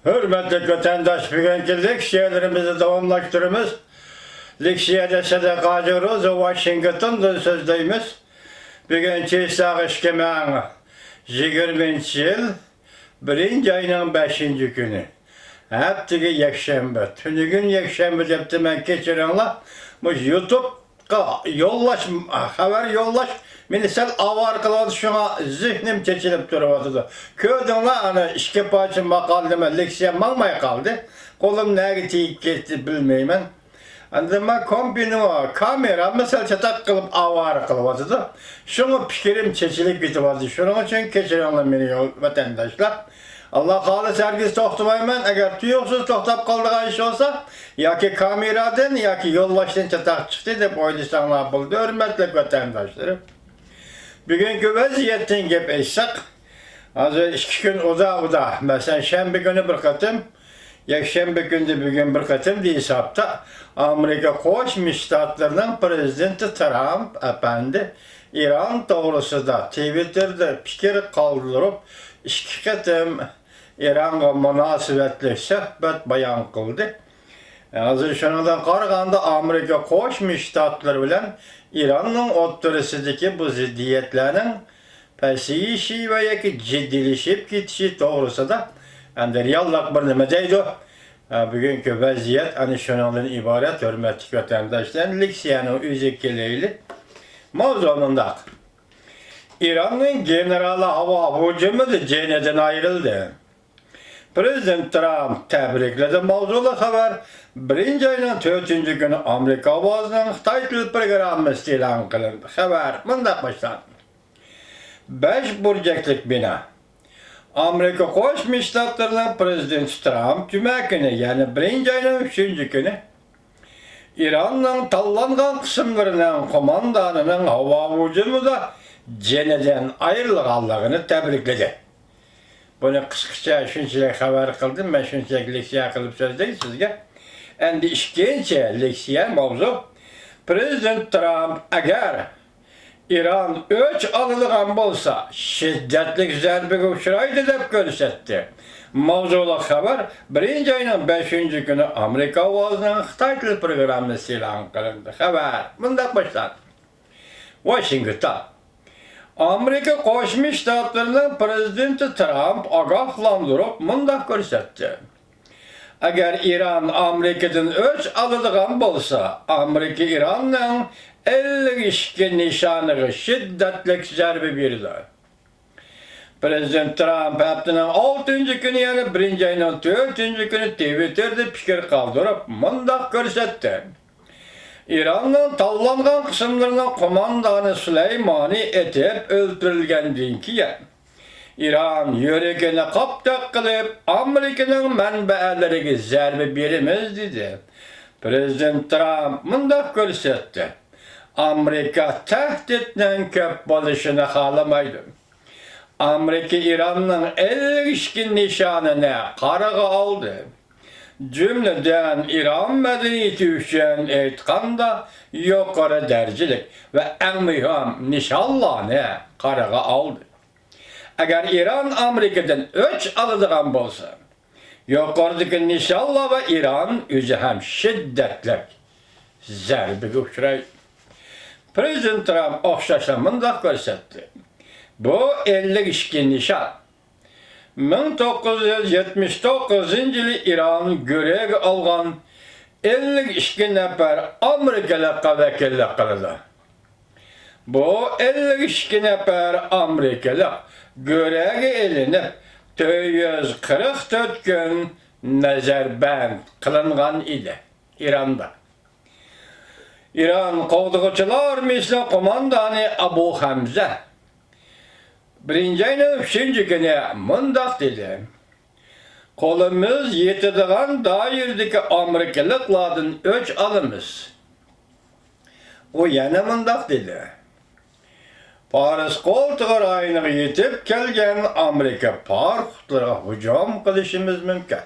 Hürmetli vatandaş, bugünkü leksiyalarımızı devamlaştırımız. Leksiyada Sadakacı Washington'da sözdeyimiz. Bugünkü sağış kemen 20. yıl 1. ayının 5. günü. Heptiki yekşembe. Tünügün yekşembe depti ben geçirenler. Bu YouTube'ga yollaş, haber yollaş. Minisel avar kıladı şuna zihnim çekilip duruyordu. Köydünler hani işke parça makaldeme leksiya mangmaya kaldı. Kolum nereye teyip geçti bilmeyim ben. Andama kombinuma kamera mesela çatak kılıp avar kılıvadı. Şunu fikrim çekilip gidiyordu. Şunun için geçirenler beni vatandaşlar. Allah halis herkes toxtamayman. Eğer tuyuqsuz toxtab qaldığın iş olsa, ya ki kameradan ya ki yollaşdan çatak çıktı deb oylaysanlar buldu. Hürmetli vatandaşlarım. Bugünkü vaziyetten gep etsek, hazır 2 gün oda. Mesela şembe günü bir katım, yakşembe günde bugün bir katım diye hesapta Amerika Koçmuş Ştatlarının Prezidenti Trump efendi İran doğrusu da Twitter'da fikir kaldırıp 2 katım İran'a münasebetli söhbet bayan kıldı. Hazır şunadan qaraganda Amerika Koçmuş Ştatları bilen İran'ın oturusideki bu ziddiyetlerinin pesiyişi ve yeki ciddilişip gitişi doğrusu da reallik bir nime deydi. Bugünkü vaziyet hani şundan ibaret hürmetli vatandaşlar leksiyanın üzekileyli mavzununda. İran'ın generalı hava hücumu da ceneden ayrıldı. Prezident Trump tebrikledi mavzulu haber. 1. ayının 4. günü Amerika Ovası'nın Xitay Dil programı ilan kılındı. Haber mındak başlandı. 5 burcaklık bina. Amerika Koçmuş Ştatlarının Prezident Trump Cuma günü yani 1. ayının 3. günü İran'ın tallangan kısımlarının komandanının hava hücumu da ceneden ayrılığını tebrikledi. Bunu kısaca şunçalık haber kıldım, ben şunçalık leksiya kılıp sözdeyim sizge. Endi işkence leksiya mavzu. Prezident Trump eğer İran öç alınılan bolsa şiddetlik zerbe uçuraydı dep görsetti. Mavzuluk haber 1. ayının 5. günü Amerika Ovası'nın Xitay Dil programı ilan kılındı. Haber bundan başlandı. Washington. Amerika Koçmuş Ştatlarının Prezidenti Trump agahlandırıp mındak görsetti. Eğer İran Amerika'dan öç alınılan bolsa, Amerika İran'ın 52 nişanı şiddetlik zerbe birdi. Prezident Trump haftanın 6. günü yani 1. ayının 4. günü Twitter'da fikir kaldırıp mındak görsetti. İran'ın tallangan kısımlarına komandanı Süleymani etip öldürülgendiğin ki İran yüreğine kaptak kılıp Amerika'nın menbaalarına zerbe birimiz dedi. Prezident Trump mındak görsetti. Amerika tehditle köp buluşunu halamaydı. Amerika İran'ın 52 nişanını karağa aldı. Cümleden İran medeniyeti üçün eytkanda yukarı dercilik ve en mühim nişanlarını karağa aldı. Eğer İran Amerika'dan öç alınılan bolsa, yukarıdaki nişanlar ve İran üzü hem şiddetli zerbe uçuraydı. Prezident Trump okşaşlamında görsetti. Bu 52 nişan 1979 yılı İran görev algan 52 nefer Amerikalı vekillik kıldı. Bu 52 nefer Amerikalı görev elinip 244 gün nezarband kılıngan idi İran'da. İran kovduqçular misli komandanı Abu Hamza 1. ayının 3. günü mındak dedi. Kolumuz yetediğin dairdeki Amerikalıklardan öç alımız. O yana mındak dedi. Paris koltuğu rayına yetip kelgen Amerika parklara hücum kılışımız mümkün.